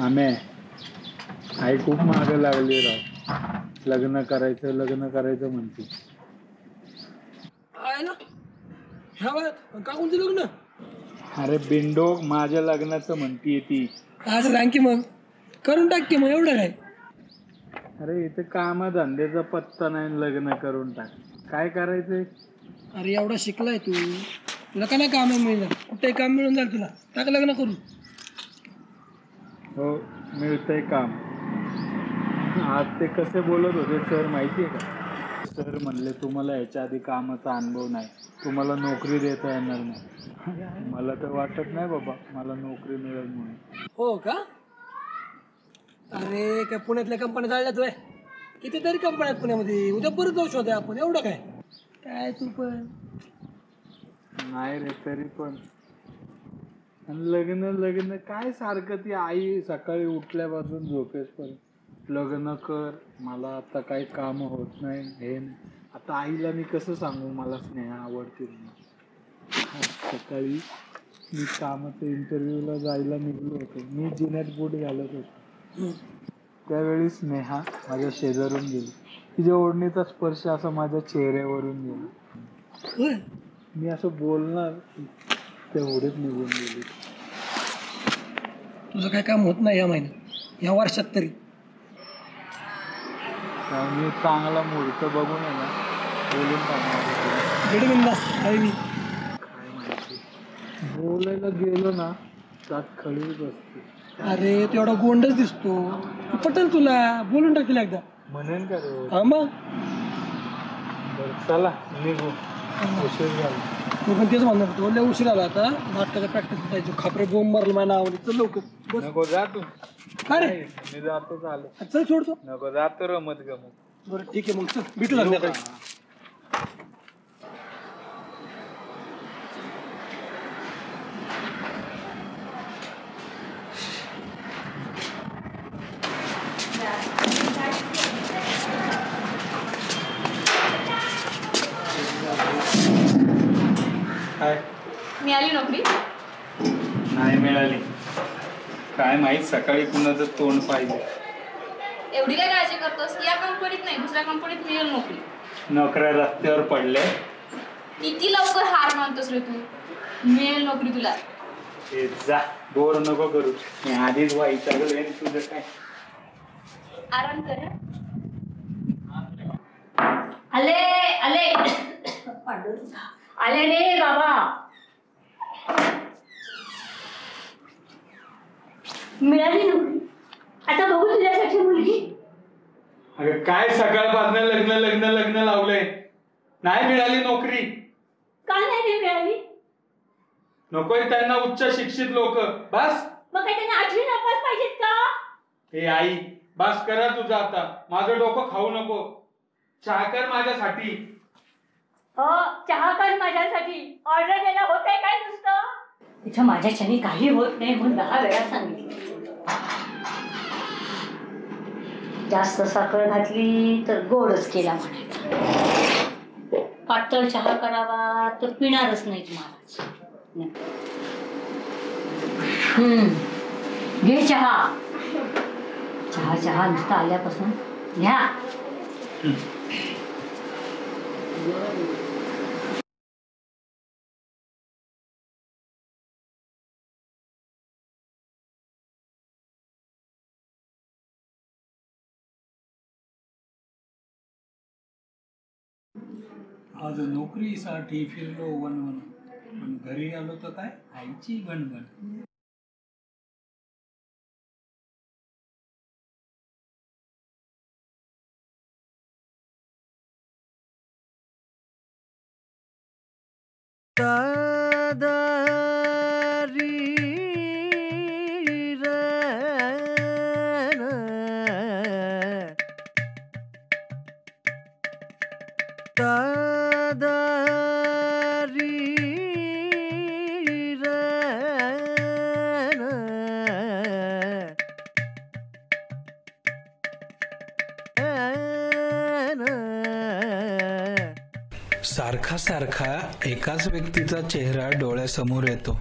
आम्ही आई खूप मागे लागली राव. लग्न करायचं म्हणते. आहे ना ह्या वयात का कोणतं लग्न? अरे बिंडो माझ्या लग्नाचं म्हणतीये ती. आज सांग की मग करून टाक की मग एवढं काय. अरे इथे कामधंद्याचा पत्ता नाही, लग्न करून टाक. काय करायचंय? अरे एवढा शिकलाय तू, तुला का नाही काम मिळणार? कुठेही काम मिळून जाईल तुला, टाक लग्न करून. हो, मिळतंय काम. आज ते कसे बोलत होते सर माहितीये का? सर म्हणले तुम्हाला ह्याच्या आधी कामाचा अनुभव नाही, तुम्हाला नोकरी देता येणार नाही. मला तर वाटत नाही बाबा मला नोकरी मिळेल म्हणून. हो का? अरे काय पुण्यातल्या कंपन्या चालल्यात वय? कितीतरी कंपन्या आहेत पुण्यामध्ये, उद्या परत जाऊ शोधा आपण. एवढं काय काय तू पण. नाही रे तरी पण. आणि लग्न लग्न काय सारखं ती आई सकाळी उठल्यापासून झोपेसपर्यंत लग्न कर, मला आता काही काम होत नाही हे नाही. आता आईला मी कसं सांगू मला स्नेहा आवडते म्हणून. सकाळी मी कामाच्या इंटरव्ह्यूला जायला निघलो होतो, मी जिन्यात बूट घालत होतो, त्यावेळी स्नेहा माझ्या शेजारून गेली. तिच्या ओढणीचा स्पर्श असा माझ्या चेहऱ्यावरून गेला. मी असं बोलणार तेवढेच निघून गेली. तुझं काय काम होत नाही या महिन्यात, या वर्षात तरी. मी चांगला मुहूर्त बघून आहे ना बोलून टाकणार. काय मी काय माहिती, बोलायला गेलो ना त्यात खळी बसते. अरे तू एवढा गोंडच दिसतो, पटेल तुला, बोलून टाकतील एकदा. म्हणेन का रे? हा मग बरं चला निघू, उशीर झाला. मी पण तेच म्हणणार होतो, लय उशीर आला आता. नाटकाचा प्रॅक्टिस जायचो, खापरे बोंब मारलं माझ्या नावाने. चल लवकर बस. नको जा तू. काय रे? मी जातो चालू. चल सोडतो. नको जातो रमत गमत. बरं ठीक आहे मग, चल भेटू लागलं. काय मिळाली नोकरी? नाही मिळाली. काय माहित सकाळी कुणाचं तोंड पाहिजे. एवढी काय काळजी करतोस? या कंपनीत नाही दुसऱ्या कंपनीत मिळेल नोकरी. नोकऱ्या रस्त्यावर पडल्या. किती लवकर हार मानतोस रे तू? मिळेल नोकरी तुला. ए जा, बोर नको करू. मी आधीच वैतागलोय तुझं काय. आराम कर. आले आले आले रे बाबा. मिळाली नोकरी. आता बघू तुझ्यासाठी मुलगी. अगं काय सकाळपासून लग्न लग्न लग्न लावलंय, नाही मिळाली नोकरी. का नाही मिळाली? नकोय त्यांना उच्च शिक्षित लोक. बस मग काय त्यांना 8वी नापास पाहिजेत का? हे आई बस करा तुझं आता. माझं डोकं खाऊ नको. चहा कर माझ्यासाठी. हो चहा कर माझ्यासाठी. ऑर्डर द्यायला होतंय काय नुसतं? इथं माझ्याच्याने काही होत नाही म्हणून 10 वेळा सांगितलं. जास्त साखर घातली तर गोडच केला म्हणायचं. पातळ चहा करावा तर पिणारच नाहीत महाराज. घे चहा. चहा चहा नुसता आल्यापासून घ्या. आज नोकरीसाठी फिरलो वन, पण घरी आलो तर काय आईची गणगण. सारखा सारखा एकाच व्यक्तीचा चेहरा डोळ्यासमोर येतो.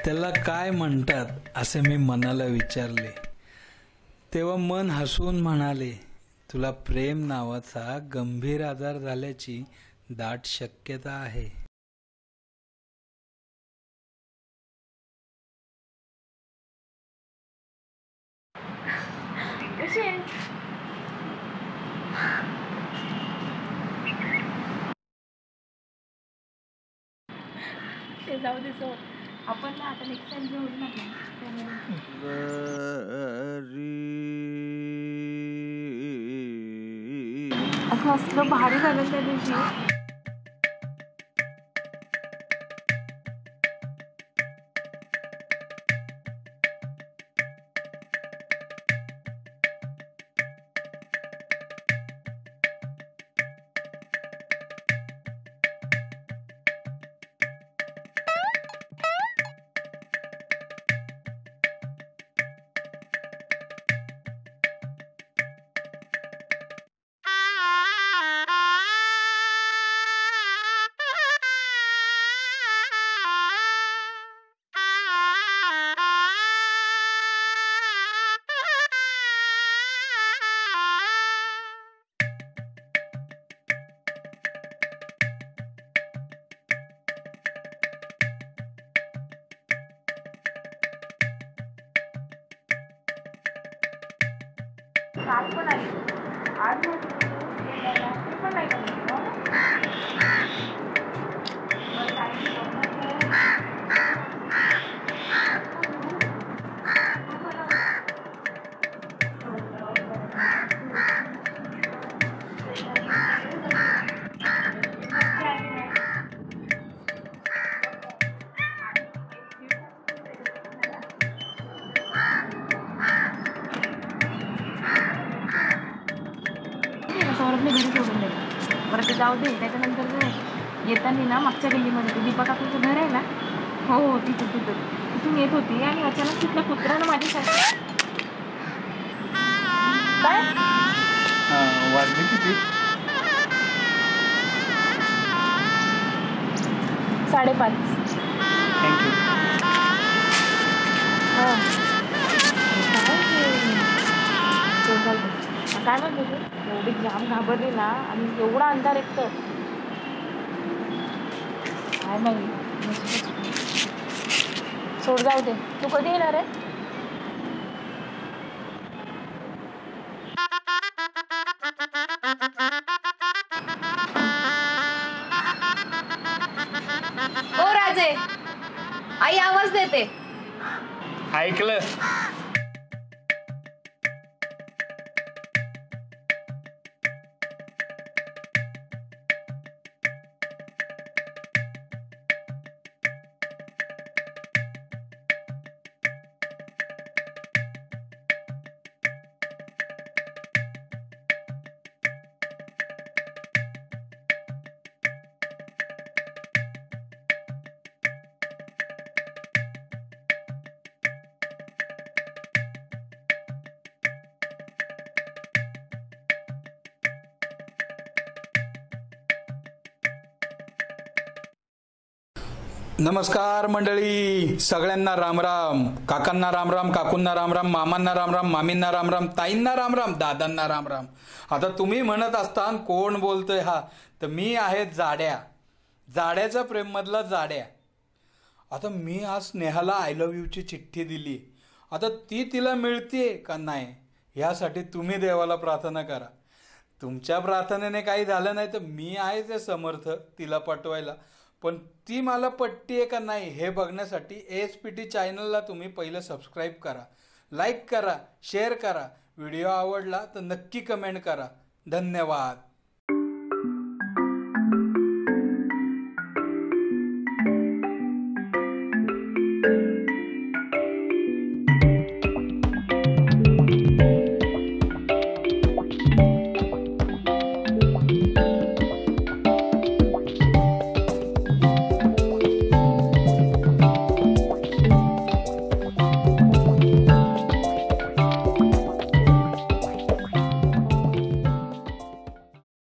त्याला काय म्हणतात असे मी मनाला विचारले, तेव्हा मन हसून म्हणाले, तुला प्रेम नावाचा गंभीर आजार झाल्याची दाट शक्यता आहे. ते जाऊ दे सो आपण ना आता नेक्स्ट टाइम घेऊन ना अगं असलं भारी झालं त्या दिवशी. काल पण आली, आज पण नाही सौरभने घरी सोडून दिलं. बरं ते जाऊ दे. त्याच्यानंतर येताना ना मागच्या गल्लीमध्ये ते दीपक आपलं घर आहे ना, हो तिथं तिथून येत होती आणि अचानक तिथल्या कुत्र्यानं माझी काय वाजली किती? 5:30. थँक्यू. काय म्हणतो तू? एवढी जाम घाबरली ना आणि एवढा अंधार एकतर काय माहिती. सोड जाऊ दे. तू कधी येणार आहे? ओ राजे, आई आवाज देते. ऐकलं? नमस्कार मंडळी, सगळ्यांना रामराम. काकांना रामराम, काकूंना रामराम, मामांना रामराम, मामींना रामराम, ताईंना रामराम, दादांना रामराम. आता तुम्ही म्हणत असता कोण बोलतोय हा, तर मी आहे जाड्या, जाड्याच्या प्रेम मधला जाड्या. आता मी आज स्नेहाला आय लव्ह यूची चिठ्ठी दिली. आता ती तिला मिळते का नाही ह्यासाठी तुम्ही देवाला प्रार्थना करा. तुमच्या प्रार्थनेने काही झालं नाही तर मी आहे ते समर्थ तिला पटवायला. पण ती मला पटतीये का नाही हे बघण्यासाठी ASPT चॅनलला तुम्ही पहिलं सबस्क्राईब करा, लाईक करा, शेअर करा. व्हिडिओ आवडला तर नक्की कमेंट करा. धन्यवाद.